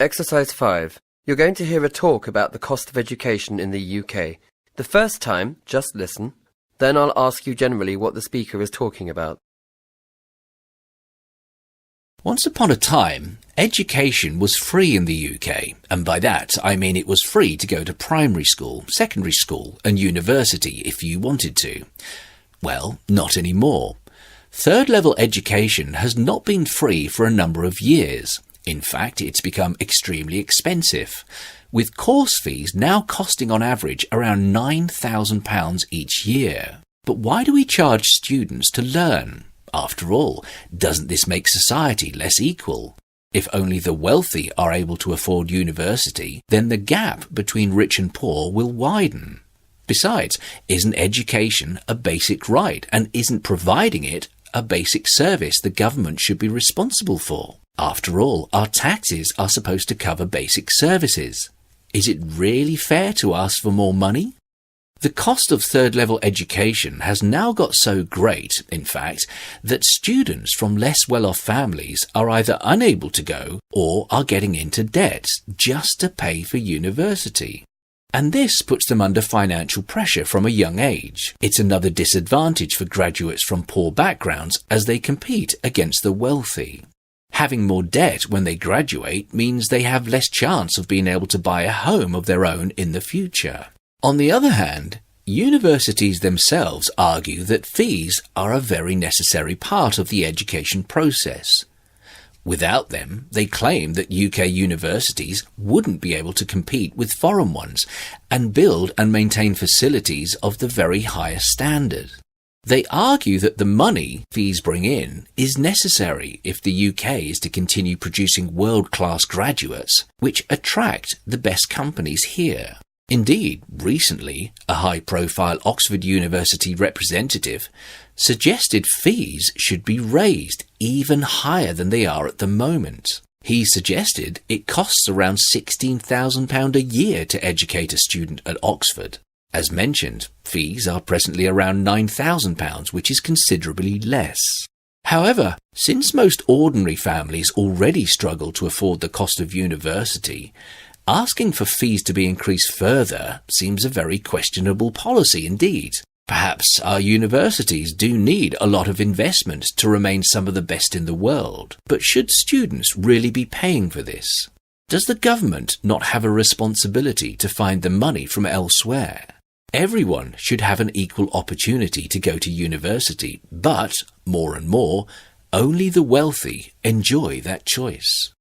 Exercise 5. You're going to hear a talk about the cost of education in the UK. The first time, just listen. Then I'll ask you generally what the speaker is talking about. Once upon a time, education was free in the UK, and by that I mean it was free to go to primary school, secondary school and university if you wanted to. Well, not anymore. Third-level education has not been free for a number of years. In fact, it's become extremely expensive, with course fees now costing on average around £9,000 each year. But why do we charge students to learn? After all, doesn't this make society less equal? If only the wealthy are able to afford university, then the gap between rich and poor will widen. Besides, isn't education a basic right, and isn't providing it a basic service the government should be responsible for? After all, our taxes are supposed to cover basic services. Is it really fair to ask for more money? The cost of third-level education has now got so great, in fact, that students from less well-off families are either unable to go or are getting into debt just to pay for university. And this puts them under financial pressure from a young age. It's another disadvantage for graduates from poor backgrounds as they compete against the wealthy. Having more debt when they graduate means they have less chance of being able to buy a home of their own in the future. On the other hand, universities themselves argue that fees are a very necessary part of the education process. Without them, they claim that UK universities wouldn't be able to compete with foreign ones and build and maintain facilities of the very highest standard. They argue that the money fees bring in is necessary if the UK is to continue producing world-class graduates, which attract the best companies here. Indeed, recently, a high-profile Oxford University representative suggested fees should be raised even higher than they are at the moment. He suggested it costs around £16,000 a year to educate a student at Oxford. As mentioned, fees are presently around £9,000, which is considerably less. However, since most ordinary families already struggle to afford the cost of university, asking for fees to be increased further seems a very questionable policy indeed. Perhaps our universities do need a lot of investment to remain some of the best in the world. But should students really be paying for this? Does the government not have a responsibility to find the money from elsewhere? Everyone should have an equal opportunity to go to university, but, more and more, only the wealthy enjoy that choice.